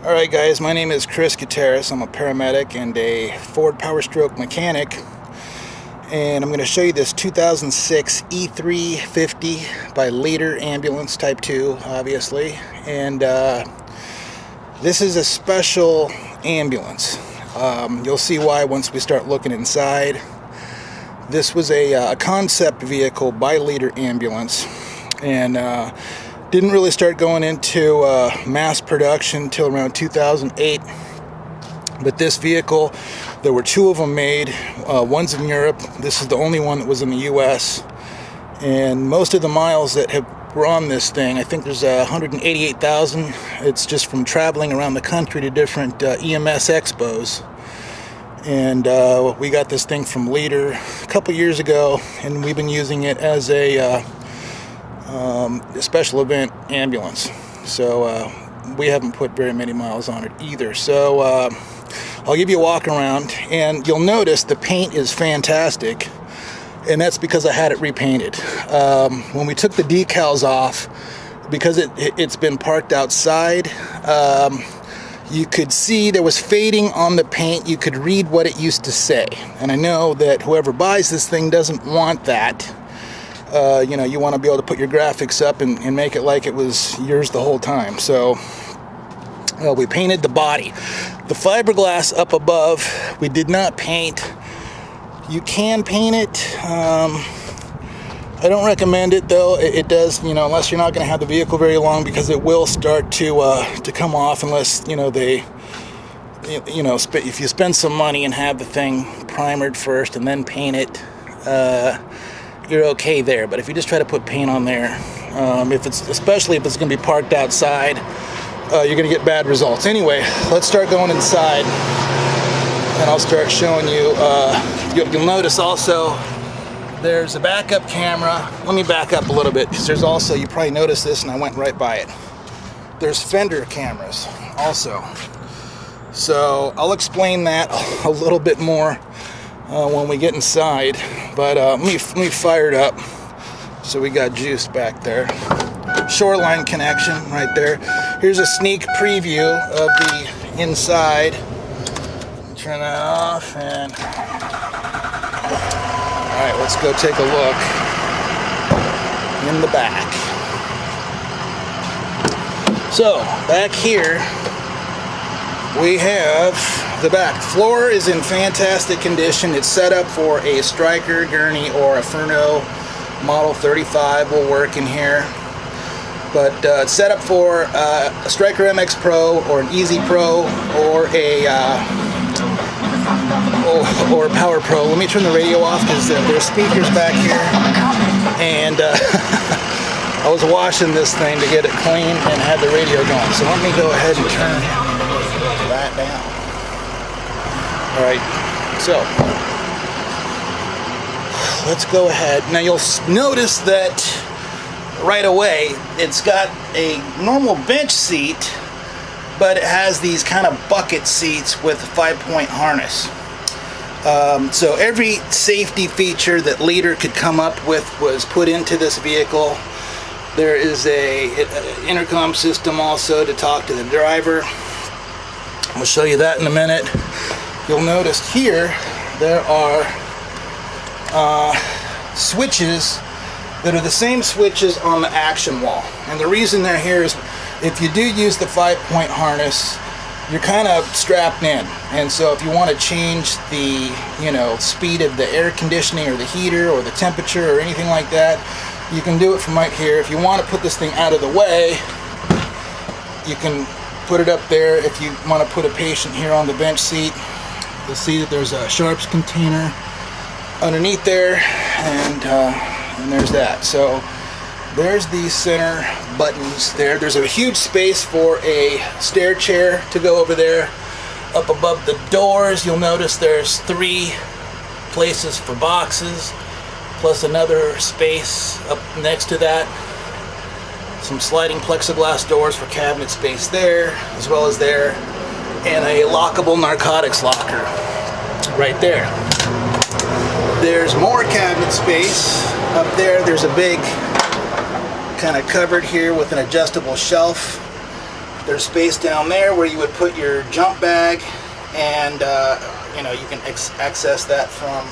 Alright guys, my name is Chris Gutierrez. I'm a paramedic and a Ford Power Stroke mechanic, and I'm going to show you this 2006 E350 by Leader ambulance type 2, obviously. And this is a special ambulance. You'll see why once we start looking inside. This was a concept vehicle by Leader ambulance, and didn't really start going into mass production until around 2008. But this vehicle, there were two of them made. One's in Europe. This is the only one that was in the US. And most of the miles that were on this thing, I think there's 188,000. It's just from traveling around the country to different EMS expos. And we got this thing from Leader a couple years ago, and we've been using it as a special event ambulance. So we haven't put very many miles on it either. So I'll give you a walk around, and you'll notice the paint is fantastic, and that's because I had it repainted. When we took the decals off, because it's been parked outside, you could see there was fading on the paint. You could read what it used to say, and I know that whoever buys this thing doesn't want that. You want to be able to put your graphics up and make it like it was yours the whole time. So we painted the body. The fiberglass up above, we did not paint. You can paint it. I don't recommend it though. It does, unless you're not going to have the vehicle very long, because it will start to come off unless, if you spend some money and have the thing primered first and then paint it, you're okay there. But if you just try to put paint on there, especially if it's going to be parked outside, you're going to get bad results. Anyway, let's start going inside, and I'll start showing you. You'll notice also there's a backup camera. Let me back up a little bit, because there's also, you probably noticed this and I went right by it, there's fender cameras also. So I'll explain that a little bit more when we get inside. But let me fire it up. So we got juice back there. Shoreline connection right there. Here's a sneak preview of the inside. Turn that off, and all right, let's go take a look in the back. So back here we have the back. Floor is in fantastic condition. It's set up for a Striker, Gurney, or a Furno Model 35 will work in here. But it's set up for a Striker MX Pro, or an Easy Pro, or a Power Pro. Let me turn the radio off, because there's speakers back here, and I was washing this thing to get it clean and had the radio going. So let me go ahead and turn that down. All right, so let's go ahead. Now you'll notice that right away it's got a normal bench seat, but it has these kind of bucket seats with a 5-point harness. So every safety feature that Leader could come up with was put into this vehicle. There is an intercom system also to talk to the driver. I'll show you that in a minute. You'll notice here there are switches that are the same switches on the action wall. And the reason they're here is if you do use the 5-point harness, you're kind of strapped in. And so if you want to change the speed of the air conditioning or the heater or the temperature or anything like that, you can do it from right here. If you want to put this thing out of the way, you can put it up there. If you want to put a patient here on the bench seat, you'll see that there's a sharps container underneath there, and there's that. So there's these center buttons there. There's a huge space for a stair chair to go over there. Up above the doors, you'll notice there's 3 places for boxes, plus another space up next to that. Some sliding plexiglass doors for cabinet space there, as well as there, and a lockable narcotics locker right there. There's more cabinet space up there. There's a big kind of cupboard here with an adjustable shelf. There's space down there where you would put your jump bag, and you know, you can access that from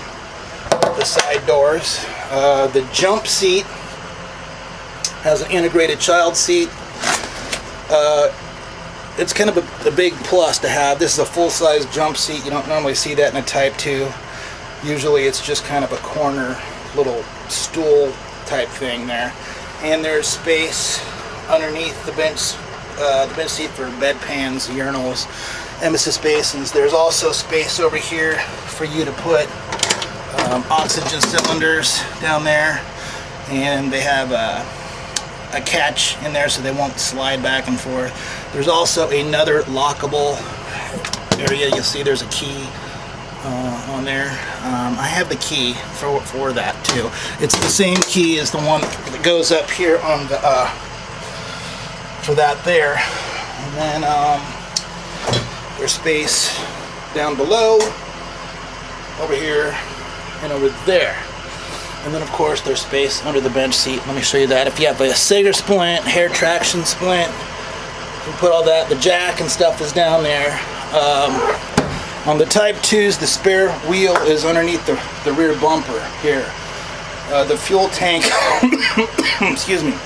the side doors. The jump seat has an integrated child seat. It's kind of a big plus to have. This is a full-size jump seat. You don't normally see that in a Type 2. Usually it's just kind of a corner little stool type thing there. And there's space underneath the bench seat for bedpans, urinals, emesis basins. There's also space over here for you to put oxygen cylinders down there, and they have a catch in there so they won't slide back and forth. There's also another lockable area. You'll see there's a key on there. I have the key for that too. It's the same key as the one that goes up here on the for that there. And then there's space down below, over here, and over there. And then of course there's space under the bench seat. Let me show you that. If you have a Sager splint, hair traction splint, you put all that. The jack and stuff is down there. On the Type 2s, the spare wheel is underneath the rear bumper here. The fuel tank, excuse me.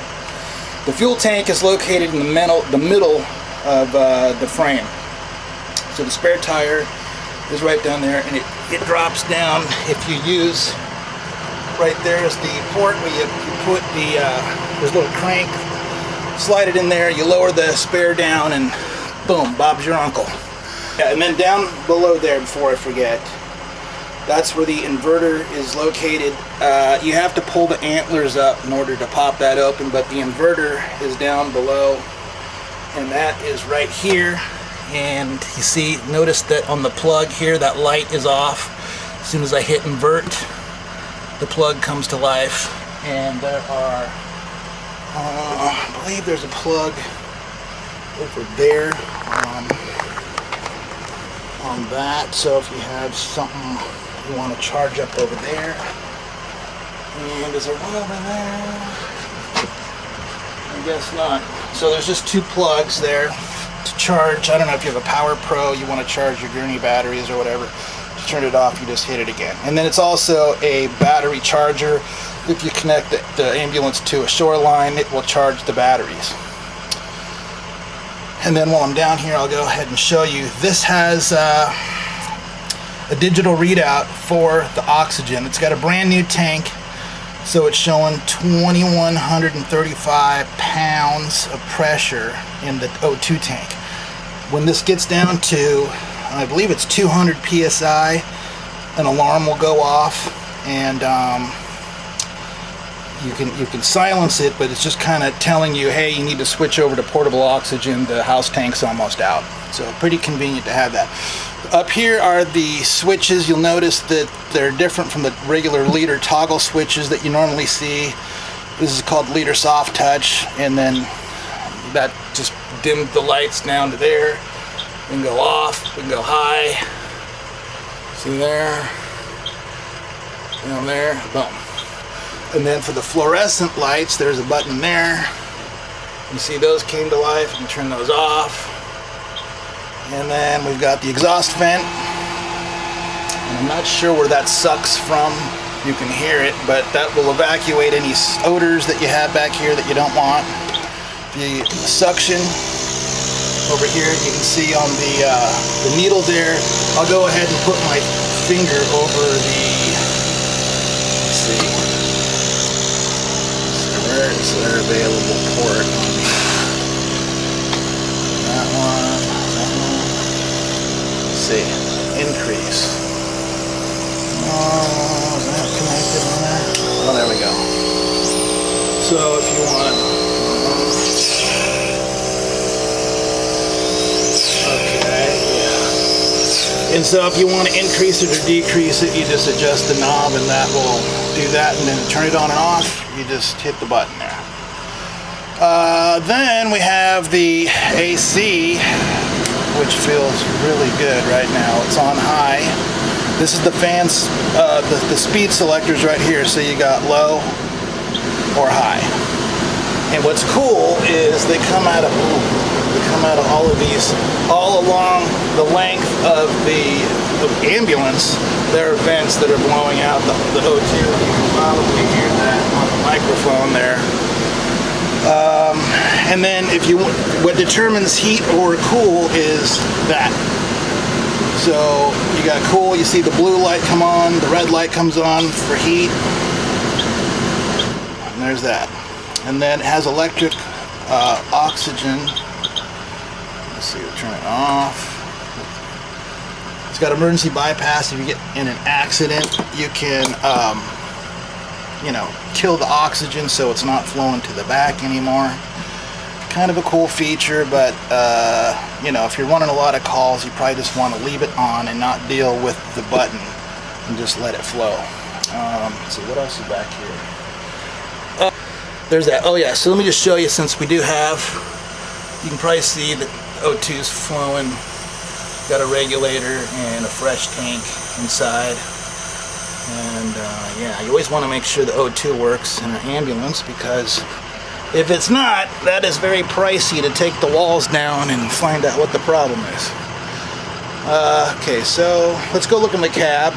The fuel tank is located in the middle of the frame. So the spare tire is right down there, and it drops down. If you use, right there is the port where you put there's a little crank, slide it in there, you lower the spare down, and boom, Bob's your uncle. Yeah, and then down below there, before I forget, that's where the inverter is located. You have to pull the antlers up in order to pop that open, but the inverter is down below, and that is right here. And you see, notice that on the plug here, that light is off. As soon as I hit invert, the plug comes to life. And there are, I believe there's a plug over there on that. So if you have something you want to charge up over there. And is there one over there? I guess not. So there's just two plugs there to charge. I don't know if you have a Power Pro, you want to charge your gurney batteries or whatever. To turn it off, you just hit it again. And then it's also a battery charger. If you connect the ambulance to a shoreline, it will charge the batteries. And then while I'm down here, I'll go ahead and show you. This has a digital readout for the oxygen. It's got a brand new tank, so it's showing 2,135 pounds of pressure in the O2 tank. When this gets down to, I believe it's 200 psi, an alarm will go off, and you can silence it, but it's just kind of telling you, hey, you need to switch over to portable oxygen. The house tank's almost out. So pretty convenient to have that. Up here are the switches. You'll notice that they're different from the regular Leader toggle switches that you normally see. This is called Leader Soft Touch, and then that just dimmed the lights down to there. We can go off, we can go high. See there? Down there, boom. And then for the fluorescent lights, there's a button there. You see those came to life. You can turn those off. And then we've got the exhaust vent. And I'm not sure where that sucks from. You can hear it, but that will evacuate any odors that you have back here that you don't want. The suction over here, you can see on the needle there. I'll go ahead and put my finger over the, let's see, where is their available port? That one. Let's see, increase. Oh, is that connected on that? Oh, there we go. So if you want, okay, yeah. And so if you want to increase it or decrease it, you just adjust the knob, and that will do that. And then turn it on and off, you just hit the button there. Then we have the AC, which feels really good right now. It's on high. This is the fans, the speed selectors right here. So you got low or high. And what's cool is they come out of come out of all of these, all along the length of the ambulance. There are vents that are blowing out the O2. You can probably hear that on the microphone there. And then if you what determines heat or cool is that. So you got cool, you see the blue light come on, the red light comes on for heat. And there's that. And then it has electric oxygen. Let's see, we'll turn it off. It's got emergency bypass. If you get in an accident, you can kill the oxygen so it's not flowing to the back anymore. Kind of a cool feature, but if you're running a lot of calls, you probably just want to leave it on and not deal with the button and just let it flow. Let's see, what else is back here? There's that. Oh yeah, so let me just show you, since we do have, you can probably see that O2's flowing. Got a regulator and a fresh tank inside. And yeah, you always want to make sure the O2 works in an ambulance, because if it's not, that is very pricey to take the walls down and find out what the problem is. Okay, so let's go look in the cab.